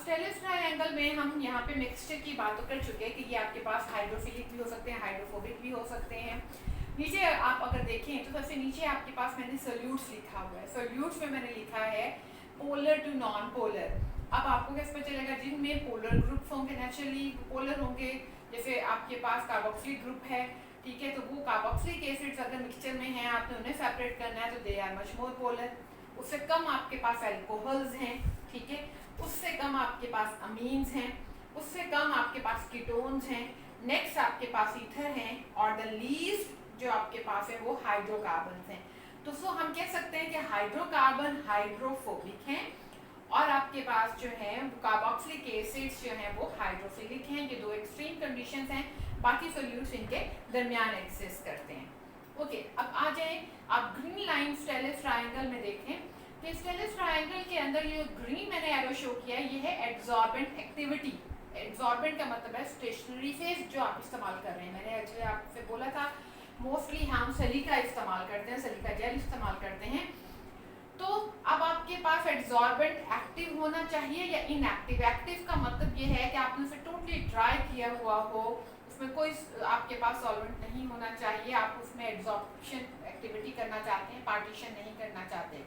Steric triangle में हम यहाँ पे मिक्सचर की बात तो कर चुके हैं कि ये आपके पास हाइड्रोफिलिक भी हो सकते हैं, हाइड्रोफोबिक भी हो सकते हैं। नीचे आप अगर देखें तो सबसे नीचे आपके पास मैंने सोल्यूट्स लिखा हुआ है। सोल्यूट्स में मैंने लिखा है पोलर टू नॉन पोलर। अब आपको कैसे पता चलेगा? जिनमें पोलर ग्रुप्स होंगे नेचुरली पोलर होंगे, जैसे आपके पास कार्बोक्सिलिक ग्रुप है, ठीक है, तो वो कार्बोक्सिलिक एसिड्स अगर मिक्सचर में हैं, आपने उन्हें सेपरेट करना है तो they are much more polar. उससे कम आपके पास अल्कोहल्स हैं, ठीक है, उससे कम आपके पास अमीन्स हैं, उससे कम आपके पास कीटोन्स हैं, नेक्स्ट आपके पास ईथर हैं, और द लीस्ट जो आपके पास है वो हाइड्रोकार्बन हैं। तो सो हम कह सकते हैं कि हाइड्रोकार्बन हाइड्रोफोबिक हैं और आपके पास जो है कार्बोक्सिलिक एसिड्स जो हैं वो हाइड्रोफिलिक हैं। ये दो एक्सट्रीम कंडीशंस हैं, बाकी सोल्यूट्स इनके दरमियान एग्जिस्ट करते हैं। ओके, अब आ जाए आप ग्रीन लाइन स्टेरिक ट्रायंगल में देखें तो स्टेरिक ट्रायंगल के अंदर ये ग्रीन मैंने एरो शो किया है, ये है एड्सॉर्बेंट एक्टिविटी। एड्सॉर्बेंट का मतलब है स्टेशनरी फेज जो आप इस्तेमाल कर रहे हैं। मैंने एक्चुअली आपसे बोला था मोस्टली हम सलीका इस्तेमाल करते हैं, सलीका जेल इस्तेमाल करते हैं। तो अब आपके पास एड्सॉर्बेंट एक्टिव होना चाहिए या इनएक्टिव। एक्टिव का मतलब ये है कि आपने उसे टोटली ड्राई किया हुआ हो, उसमें कोई आपके पास सॉल्वेंट नहीं होना चाहिए, आप उसमें एड्सॉर्प्शन एक्टिविटी करना चाहते हैं, पार्टीशन नहीं करना चाहते।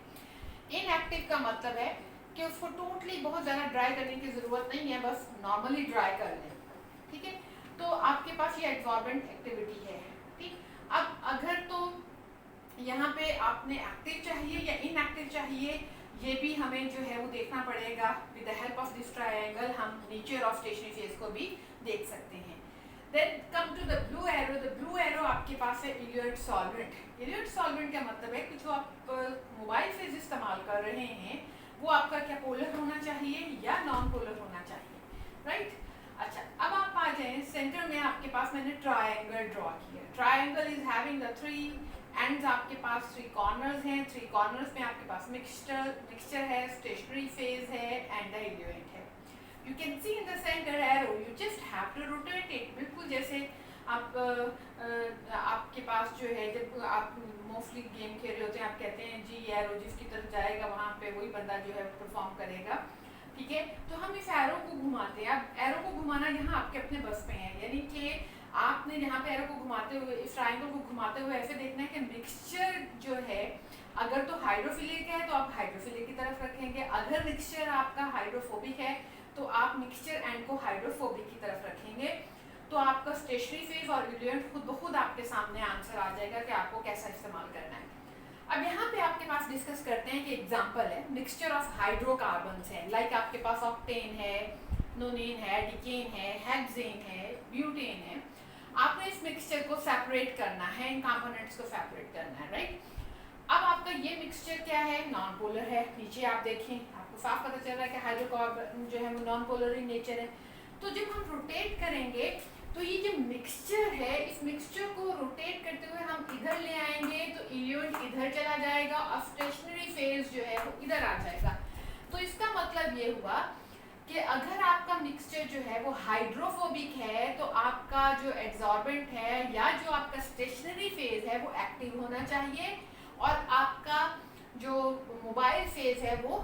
इनएक्टिव का मतलब है कि उसको टोटली बहुत ज़्यादा ड्राई करने की ज़रूरत नहीं है, बस नॉर्मली ड्राई कर लें, ठीक है। तो आपके पास ये एड्सॉर्बेंट एक्टिविटी है, ठीक। अब अगर तो यहाँ पे आपने एक्टिव चाहिए या इनएक्टिव चाहिए, ये भी हमें जो है वो देखना पड़ेगा। With the help of this triangle हम नेचर ऑफ स्टेशनरी फेज को भी देख सकते हैं। Then come to the blue arrow. The blue arrow आपके पास है इल्यूट सॉल्वेंट। इल्यूट सॉल्वेंट का मतलब है कि जो आप मोबाइल फेज इस्तेमाल कर रहे हैं वो आपका क्या पोलर होना चाहिए या नॉन पोलर होना चाहिए, राइट। अच्छा, अब आप आ जाएं सेंटर में, आपके पास मैंने ट्रायंगल ड्रॉ किया। Triangle is having the three ends, आपके पास थ्री कॉर्नर्स हैं। थ्री कॉर्नर्स में आपके पास मिक्सचर है, स्टेशनरी फेज है एंड द इल्यूट है। You can see in the centre arrow, you just have to rotate it. बिल्कुल जैसे आप आपके पास जो है जब आप मोस्टली गेम खेल रहे होते हैं, आप कहते हैं जी एरो जिसकी तरफ जाएगा वहाँ पे वही बंदा जो है परफॉर्म करेगा, ठीक है। तो हम इस एरो को घुमाते हैं। अब एरो को घुमाना यहाँ आपके अपने बस में है, यानी कि आपने यहाँ पे एरो को घुमाते हुए, इस ट्रायंगल को घुमाते हुए ऐसे देखना है कि मिक्सचर जो है अगर तो हाइड्रोफिलिक है तो आप हाइड्रोफिलिक की तरफ रखेंगे, अगर मिक्सचर आपका हाइड्रोफोबिक है तो आप मिक्सचर एंड को हाइड्रोफोबिक की तरफ रखेंगे। तो आपका स्टेशनरी फेज और इल्यूट खुद ब खुद आपके सामने आंसर आ जाएगा कि आपको कैसा इस्तेमाल करना है। अब यहाँ पे आपके पास डिस्कस करते हैं कि एग्जांपल है मिक्सचर ऑफ हाइड्रोकार्बन्स है, लाइक आपके पास ऑक्टेन है, नोनेन है, डिकेन है, हेक्सेन है, ब्यूटेन है। आपने इस मिक्सचर को सेपरेट करना है, इन कंपोनेंट्स को सेपरेट करना है, राइट। अब आपका ये मिक्सचर क्या है? नॉन पोलर है। नीचे आप देखें, आपको साफ पता चल रहा है कि हाइड्रोकार्बन जो है वो नॉन पोलर इन नेचर है। तो जब हम रोटेट करेंगे तो ये जो मिक्सचर है, इस मिक्सचर को रोटेट करते हुए हम इधर ले आएंगे तो इल्यूट इधर चला जाएगा और स्टेशनरी फेज जो है वो इधर आ जाएगा। तो इसका मतलब ये हुआ कि अगर आपका मिक्सचर जो है वो हाइड्रोफोबिक है तो आपका जो एड्सॉर्बेंट है या जो आपका स्टेशनरी फेज है वो एक्टिव होना चाहिए, और आपका जो मोबाइल फेज है वो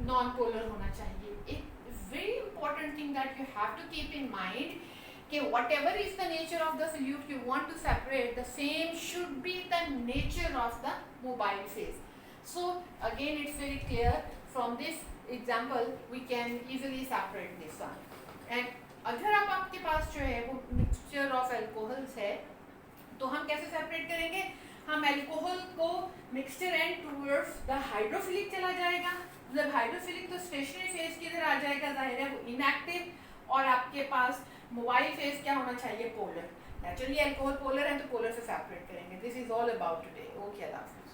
नॉन पोलर होना चाहिए। एक very important thing that you have to keep in mind कि whatever is the nature of the solute you want to separate, the same should be the nature of the mobile phase. So again it's very clear from this example we can easily separate this one. And अगर अब आपके पास जो है वो mixture of alcohols है तो हम कैसे separate करेंगे? हम अल्कोहल को mixture and towards the hydrophilic चला जाएगा। जब हाइड्रोफिलिक तो स्टेशनरी फेज किधर आ जाएगा? जाहिर है वो इनएक्टिव, और आपके पास मोबाइल फेज क्या होना चाहिए? पोलर। नेचुरली अल्कोहल पोलर है तो पोलर से सेपरेट करेंगे। This is all about today. Okay, अल्लाह हाफिज़।